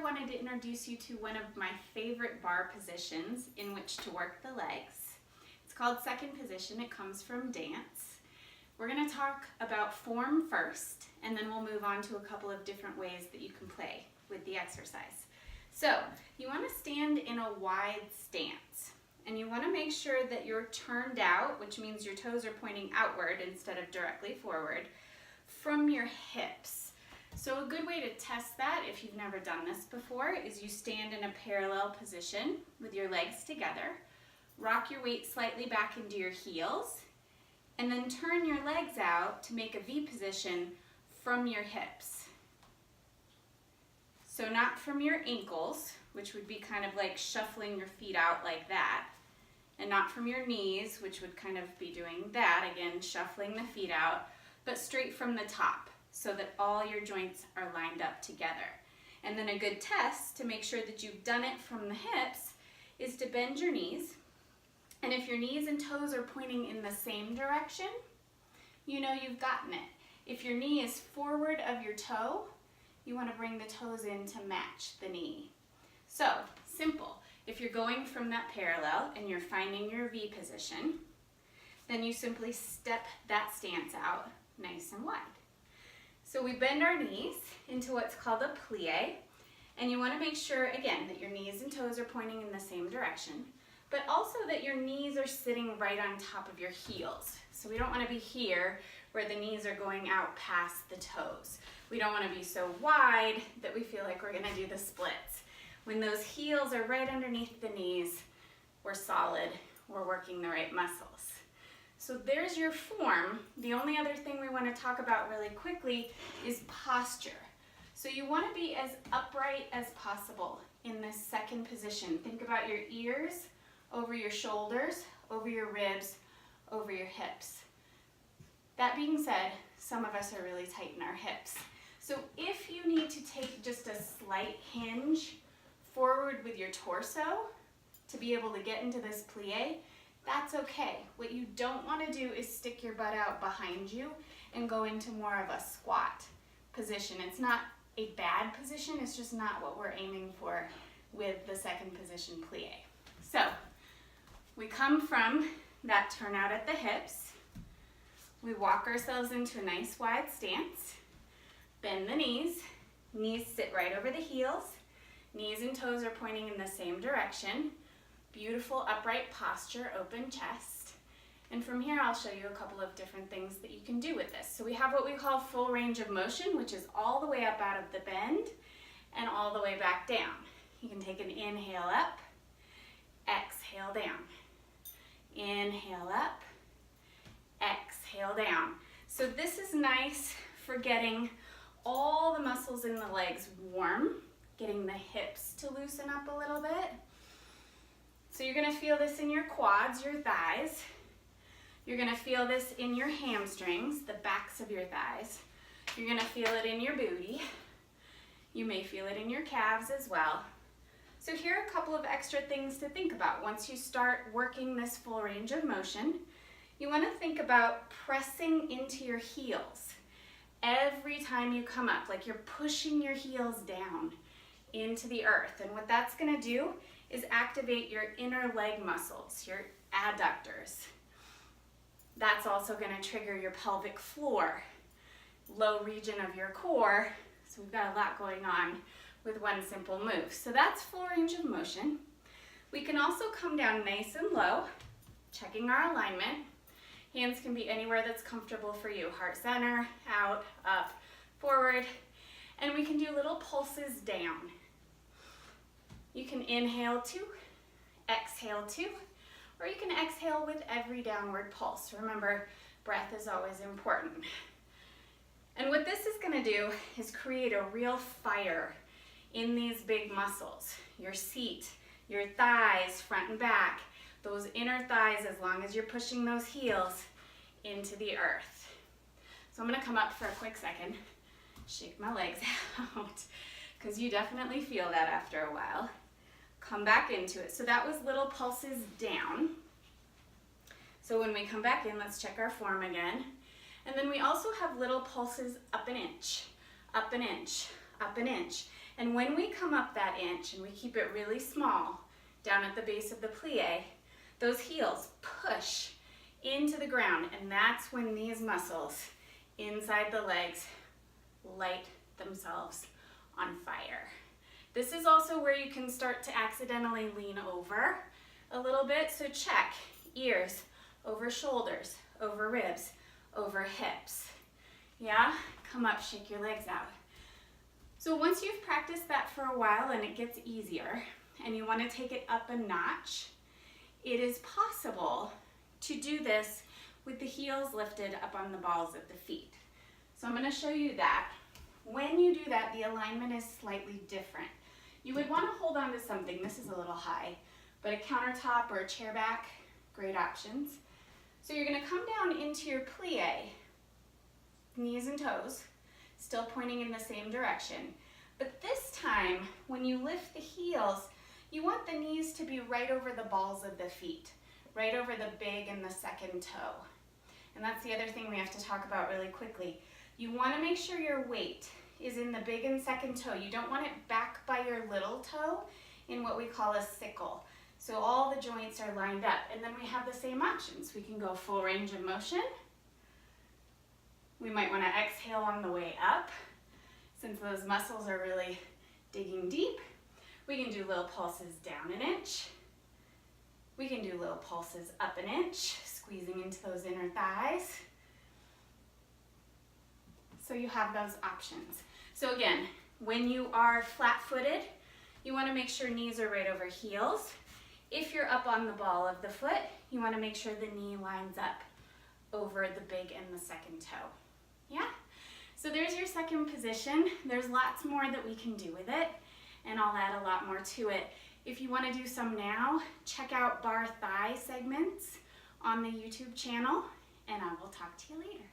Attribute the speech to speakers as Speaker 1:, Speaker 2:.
Speaker 1: wanted to introduce you to one of my favorite bar positions in which to work the legs. It's called second position. It comes from dance. We're going to talk about form first, and then we'll move on to a couple of different ways that you can play with the exercise. So you want to stand in a wide stance, and you want to make sure that you're turned out, which means your toes are pointing outward instead of directly forward, from your hips. So a good way to test that, if you've never done this before, is you stand in a parallel position with your legs together, rock your weight slightly back into your heels, and then turn your legs out to make a V position from your hips. So not from your ankles, which would be kind of like shuffling your feet out like that, and not from your knees, which would kind of be doing that, again, shuffling the feet out, but straight from the top, so that all your joints are lined up together. And then a good test to make sure that you've done it from the hips is to bend your knees. And if your knees and toes are pointing in the same direction, you know you've gotten it. If your knee is forward of your toe, you want to bring the toes in to match the knee. So, simple. If you're going from that parallel and you're finding your V position, then you simply step that stance out nice and wide. So we bend our knees into what's called a plie, and you want to make sure, again, that your knees and toes are pointing in the same direction, but also that your knees are sitting right on top of your heels. So we don't want to be here where the knees are going out past the toes. We don't want to be so wide that we feel like we're going to do the splits. When those heels are right underneath the knees, we're solid, we're working the right muscles. So there's your form. The only other thing we want to talk about really quickly is posture. So you want to be as upright as possible in this second position. Think about your ears over your shoulders, over your ribs, over your hips. That being said, some of us are really tight in our hips. So if you need to take just a slight hinge forward with your torso to be able to get into this plie, that's okay. What you don't want to do is stick your butt out behind you and go into more of a squat position. It's not a bad position, it's just not what we're aiming for with the second position plie. So we come from that turnout at the hips, we walk ourselves into a nice wide stance, bend the knees sit right over the heels, knees and toes are pointing in the same direction. Beautiful upright posture, open chest. And from here I'll show you a couple of different things that you can do with this. So we have what we call full range of motion, which is all the way up out of the bend and all the way back down. You can take an inhale up, exhale down. Inhale up, exhale down. So this is nice for getting all the muscles in the legs warm, getting the hips to loosen up a little bit. So you're going to feel this in your quads, your thighs. You're going to feel this in your hamstrings, the backs of your thighs. You're going to feel it in your booty. You may feel it in your calves as well. So here are a couple of extra things to think about. Once you start working this full range of motion, you want to think about pressing into your heels every time you come up, like you're pushing your heels down into the earth. And what that's going to do is activate your inner leg muscles, your adductors. That's also going to trigger your pelvic floor, low region of your core. So we've got a lot going on with one simple move. So that's full range of motion. We can also come down nice and low, checking our alignment. Hands can be anywhere that's comfortable for you. Heart center, out, up, forward. And we can do little pulses down. You can inhale 2, exhale 2, or you can exhale with every downward pulse. Remember, breath is always important. And what this is going to do is create a real fire in these big muscles. Your seat, your thighs, front and back, those inner thighs, as long as you're pushing those heels into the earth. So I'm going to come up for a quick second, shake my legs out, because you definitely feel that after a while. Come back into it. So that was little pulses down. So when we come back in, let's check our form again. And then we also have little pulses up an inch, up an inch, up an inch. And when we come up that inch and we keep it really small down at the base of the plie, those heels push into the ground, and that's when these muscles inside the legs light themselves on fire. This is also where you can start to accidentally lean over a little bit, so check ears over shoulders, over ribs, over hips. Yeah, come up, shake your legs out. So once you've practiced that for a while and it gets easier and you want to take it up a notch, it is possible to do this with the heels lifted up on the balls of the feet. So I'm going to show you that. When you do that, the alignment is slightly different. You would want to hold on to something. This is a little high, but a countertop or a chair back, great options. So you're going to come down into your plie, knees and toes, still pointing in the same direction. But this time, when you lift the heels, you want the knees to be right over the balls of the feet, right over the big and the second toe. And that's the other thing we have to talk about really quickly. You want to make sure your weight is in the big and second toe. You don't want it back by your little toe in what we call a sickle. So all the joints are lined up. And then we have the same options. We can go full range of motion. We might want to exhale on the way up, since those muscles are really digging deep. We can do little pulses down an inch. We can do little pulses up an inch, squeezing into those inner thighs. So you have those options. So again, when you are flat-footed, you want to make sure knees are right over heels. If you're up on the ball of the foot, you want to make sure the knee lines up over the big and the second toe. Yeah? So there's your second position. There's lots more that we can do with it, and I'll add a lot more to it. If you want to do some now, check out bar thigh segments on the YouTube channel, and I will talk to you later.